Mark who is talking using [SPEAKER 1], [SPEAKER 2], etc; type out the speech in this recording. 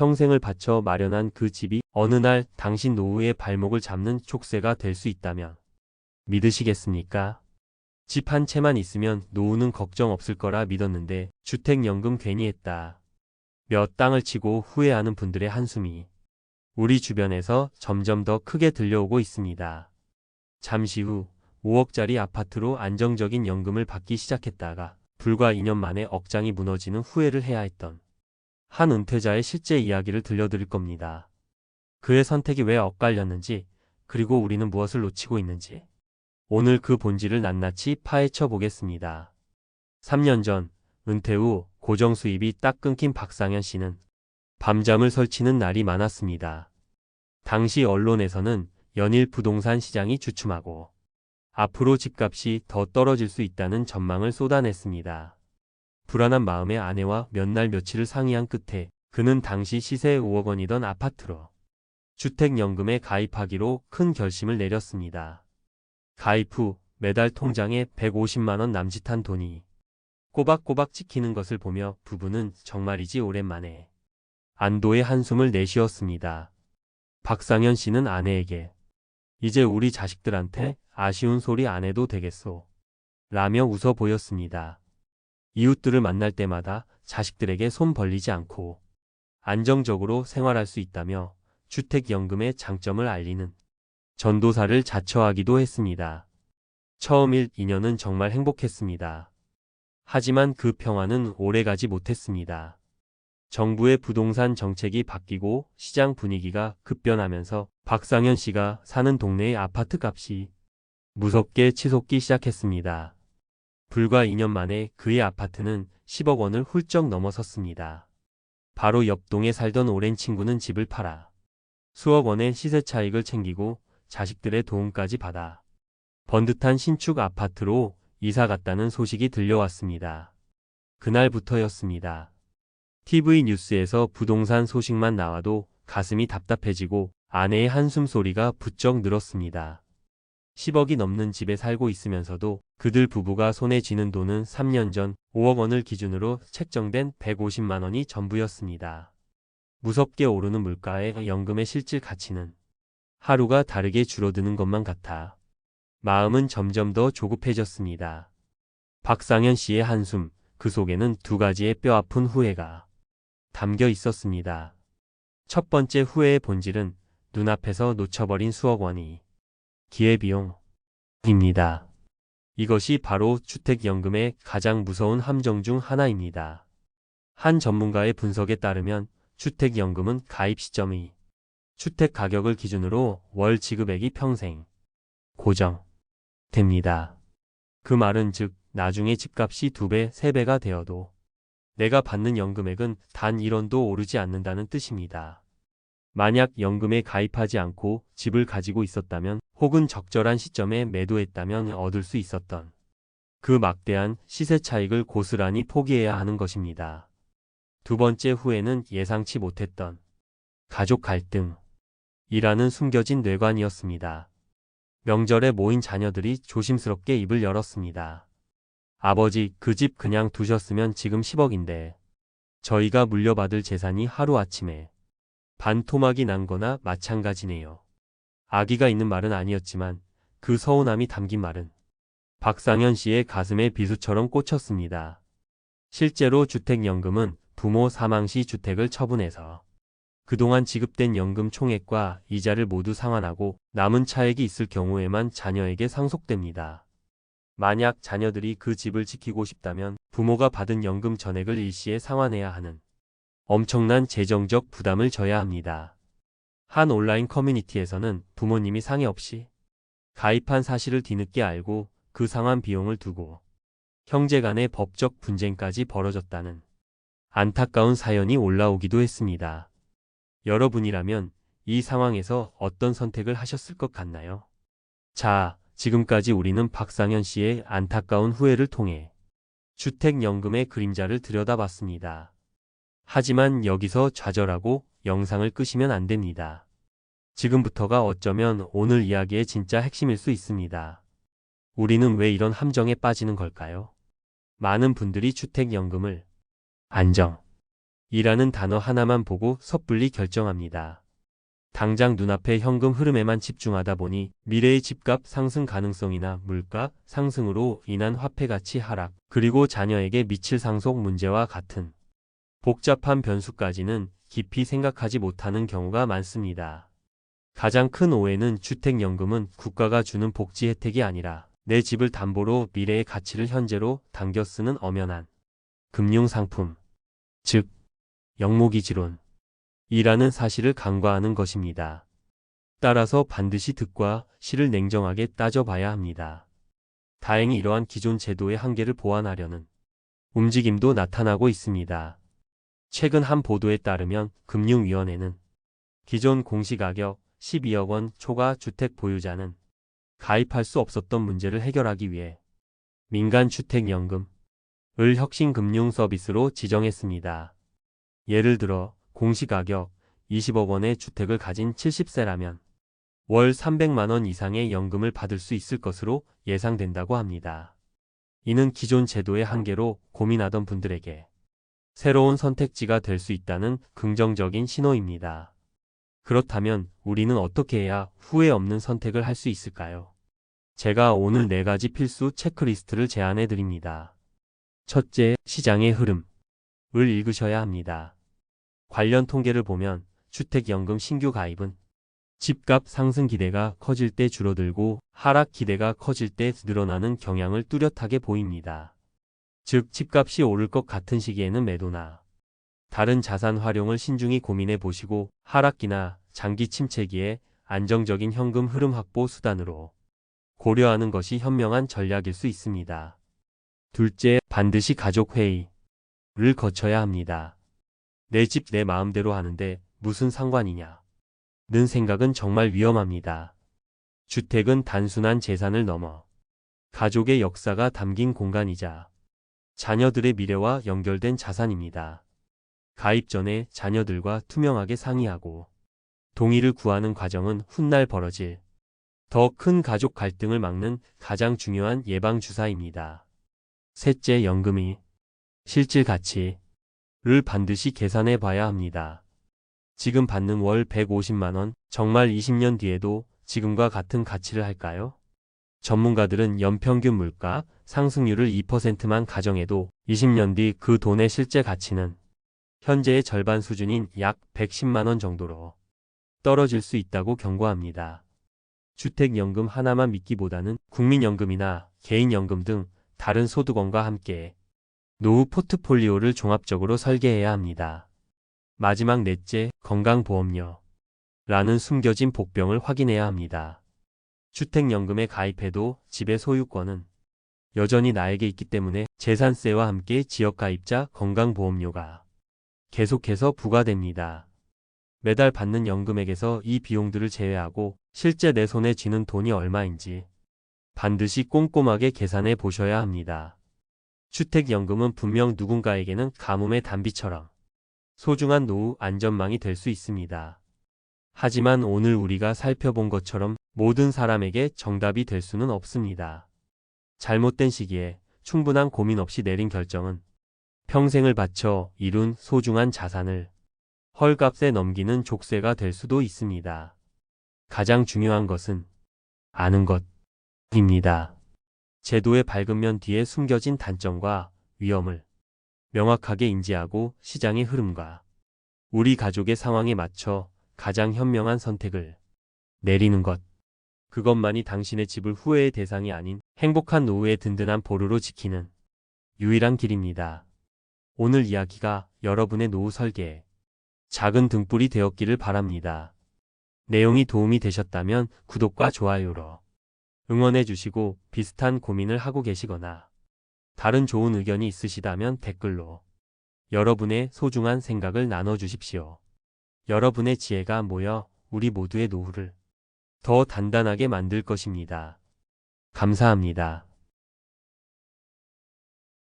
[SPEAKER 1] 평생을 바쳐 마련한 그 집이 어느 날 당신 노후의 발목을 잡는 촉새가 될 수 있다면 믿으시겠습니까? 집 한 채만 있으면 노후는 걱정 없을 거라 믿었는데 주택연금 괜히 했다. 몇 땅을 치고 후회하는 분들의 한숨이 우리 주변에서 점점 더 크게 들려오고 있습니다. 잠시 후 5억짜리 아파트로 안정적인 연금을 받기 시작했다가 불과 2년 만에 억장이 무너지는 후회를 해야 했던 한 은퇴자의 실제 이야기를 들려드릴 겁니다. 그의 선택이 왜 엇갈렸는지, 그리고 우리는 무엇을 놓치고 있는지 오늘 그 본질을 낱낱이 파헤쳐 보겠습니다. 3년 전 은퇴 후 고정 수입이 딱 끊긴 박상현 씨는 밤잠을 설치는 날이 많았습니다. 당시 언론에서는 연일 부동산 시장이 주춤하고 앞으로 집값이 더 떨어질 수 있다는 전망을 쏟아냈습니다. 불안한 마음에 아내와 몇 날 며칠을 상의한 끝에 그는 당시 시세 5억 원이던 아파트로 주택연금에 가입하기로 큰 결심을 내렸습니다. 가입 후 매달 통장에 150만 원 남짓한 돈이 꼬박꼬박 찍히는 것을 보며 부부는 정말이지 오랜만에 안도의 한숨을 내쉬었습니다. 박상현 씨는 아내에게 이제 우리 자식들한테 아쉬운 소리 안 해도 되겠소 라며 웃어 보였습니다. 이웃들을 만날 때마다 자식들에게 손 벌리지 않고 안정적으로 생활할 수 있다며 주택연금의 장점을 알리는 전도사를 자처하기도 했습니다. 처음 1, 2년은 정말 행복했습니다. 하지만 그 평화는 오래가지 못했습니다. 정부의 부동산 정책이 바뀌고 시장 분위기가 급변하면서 박상현 씨가 사는 동네의 아파트 값이 무섭게 치솟기 시작했습니다. 불과 2년 만에 그의 아파트는 10억 원을 훌쩍 넘어섰습니다. 바로 옆 동에 살던 오랜 친구는 집을 팔아 수억 원의 시세 차익을 챙기고 자식들의 도움까지 받아 번듯한 신축 아파트로 이사 갔다는 소식이 들려왔습니다. 그날부터였습니다. TV 뉴스에서 부동산 소식만 나와도 가슴이 답답해지고 아내의 한숨 소리가 부쩍 늘었습니다. 10억이 넘는 집에 살고 있으면서도 그들 부부가 손에 쥐는 돈은 3년 전 5억 원을 기준으로 책정된 150만 원이 전부였습니다. 무섭게 오르는 물가에 연금의 실질 가치는 하루가 다르게 줄어드는 것만 같아 마음은 점점 더 조급해졌습니다. 박상현 씨의 한숨, 그 속에는 두 가지의 뼈아픈 후회가 담겨 있었습니다. 첫 번째 후회의 본질은 눈앞에서 놓쳐버린 수억 원이 기회비용입니다. 이것이 바로 주택연금의 가장 무서운 함정 중 하나입니다. 한 전문가의 분석에 따르면 주택연금은 가입 시점이 주택 가격을 기준으로 월 지급액이 평생 고정됩니다. 그 말은 즉 나중에 집값이 2배, 3배가 되어도 내가 받는 연금액은 단 1원도 오르지 않는다는 뜻입니다. 만약 연금에 가입하지 않고 집을 가지고 있었다면 혹은 적절한 시점에 매도했다면 얻을 수 있었던 그 막대한 시세 차익을 고스란히 포기해야 하는 것입니다. 두 번째 후회는 예상치 못했던 가족 갈등이라는 숨겨진 뇌관이었습니다. 명절에 모인 자녀들이 조심스럽게 입을 열었습니다. 아버지, 그 집 그냥 두셨으면 지금 10억인데 저희가 물려받을 재산이 하루아침에 반토막이 난 거나 마찬가지네요. 악의가 있는 말은 아니었지만 그 서운함이 담긴 말은 박상현 씨의 가슴에 비수처럼 꽂혔습니다. 실제로 주택연금은 부모 사망 시 주택을 처분해서 그동안 지급된 연금 총액과 이자를 모두 상환하고 남은 차액이 있을 경우에만 자녀에게 상속됩니다. 만약 자녀들이 그 집을 지키고 싶다면 부모가 받은 연금 전액을 일시에 상환해야 하는 엄청난 재정적 부담을 져야 합니다. 한 온라인 커뮤니티에서는 부모님이 상의 없이 가입한 사실을 뒤늦게 알고 그 상환 비용을 두고 형제 간의 법적 분쟁까지 벌어졌다는 안타까운 사연이 올라오기도 했습니다. 여러분이라면 이 상황에서 어떤 선택을 하셨을 것 같나요? 자, 지금까지 우리는 박상현 씨의 안타까운 후회를 통해 주택연금의 그림자를 들여다봤습니다. 하지만 여기서 좌절하고 영상을 끄시면 안 됩니다. 지금부터가 어쩌면 오늘 이야기의 진짜 핵심일 수 있습니다. 우리는 왜 이런 함정에 빠지는 걸까요? 많은 분들이 주택연금을 안정이라고 이라는 단어 하나만 보고 섣불리 결정합니다. 당장 눈앞의 현금 흐름에만 집중하다 보니 미래의 집값 상승 가능성이나 물가 상승으로 인한 화폐 가치 하락, 그리고 자녀에게 미칠 상속 문제와 같은 복잡한 변수까지는 깊이 생각하지 못하는 경우가 많습니다. 가장 큰 오해는 주택연금은 국가가 주는 복지 혜택이 아니라 내 집을 담보로 미래의 가치를 현재로 당겨 쓰는 엄연한 금융상품, 즉 영모기지론 이라는 사실을 간과하는 것입니다. 따라서 반드시 득과 실을 냉정하게 따져봐야 합니다. 다행히 이러한 기존 제도의 한계를 보완하려는 움직임도 나타나고 있습니다. 최근 한 보도에 따르면 금융위원회는 기존 공시가격 12억 원 초과 주택 보유자는 가입할 수 없었던 문제를 해결하기 위해 민간주택연금을 혁신 금융 서비스로 지정했습니다. 예를 들어 공시가격 20억 원의 주택을 가진 70세라면 월 300만 원 이상의 연금을 받을 수 있을 것으로 예상된다고 합니다. 이는 기존 제도의 한계로 고민하던 분들에게 새로운 선택지가 될 수 있다는 긍정적인 신호입니다. 그렇다면 우리는 어떻게 해야 후회 없는 선택을 할 수 있을까요? 제가 오늘 4가지 필수 체크리스트를 제안해 드립니다. 첫째, 시장의 흐름을 읽으셔야 합니다. 관련 통계를 보면 주택연금 신규 가입은 집값 상승 기대가 커질 때 줄어들고 하락 기대가 커질 때 늘어나는 경향을 뚜렷하게 보입니다. 즉, 집값이 오를 것 같은 시기에는 매도나 다른 자산 활용을 신중히 고민해 보시고 하락기나 장기 침체기에 안정적인 현금 흐름 확보 수단으로 고려하는 것이 현명한 전략일 수 있습니다. 둘째, 반드시 가족회의를 거쳐야 합니다. 내 집 내 마음대로 하는데 무슨 상관이냐 는 생각은 정말 위험합니다. 주택은 단순한 재산을 넘어 가족의 역사가 담긴 공간이자 자녀들의 미래와 연결된 자산입니다. 가입 전에 자녀들과 투명하게 상의하고 동의를 구하는 과정은 훗날 벌어질 더 큰 가족 갈등을 막는 가장 중요한 예방주사입니다. 셋째, 연금이 실질 가치를 반드시 계산해 봐야 합니다. 지금 받는 월 150만 원, 정말 20년 뒤에도 지금과 같은 가치를 할까요? 전문가들은 연평균 물가 상승률을 2%만 가정해도 20년 뒤 그 돈의 실제 가치는 현재의 절반 수준인 약 110만 원 정도로 떨어질 수 있다고 경고합니다. 주택연금 하나만 믿기보다는 국민연금이나 개인연금 등 다른 소득원과 함께 노후 포트폴리오를 종합적으로 설계해야 합니다. 마지막 넷째, 건강보험료라는 숨겨진 복병을 확인해야 합니다. 주택연금에 가입해도 집의 소유권은 여전히 나에게 있기 때문에 재산세와 함께 지역가입자 건강보험료가 계속해서 부과됩니다. 매달 받는 연금액에서 이 비용들을 제외하고 실제 내 손에 쥐는 돈이 얼마인지 반드시 꼼꼼하게 계산해 보셔야 합니다. 주택연금은 분명 누군가에게는 가뭄의 단비처럼 소중한 노후 안전망이 될 수 있습니다. 하지만 오늘 우리가 살펴본 것처럼 모든 사람에게 정답이 될 수는 없습니다. 잘못된 시기에 충분한 고민 없이 내린 결정은 평생을 바쳐 이룬 소중한 자산을 헐값에 넘기는 족쇄가 될 수도 있습니다. 가장 중요한 것은 아는 것입니다. 제도의 밝은 면 뒤에 숨겨진 단점과 위험을 명확하게 인지하고 시장의 흐름과 우리 가족의 상황에 맞춰 가장 현명한 선택을 내리는 것. 그것만이 당신의 집을 후회의 대상이 아닌 행복한 노후의 든든한 보루로 지키는 유일한 길입니다. 오늘 이야기가 여러분의 노후 설계에 작은 등불이 되었기를 바랍니다. 내용이 도움이 되셨다면 구독과 좋아요로 응원해 주시고 비슷한 고민을 하고 계시거나 다른 좋은 의견이 있으시다면 댓글로 여러분의 소중한 생각을 나눠주십시오. 여러분의 지혜가 모여 우리 모두의 노후를 더 단단하게 만들 것입니다. 감사합니다.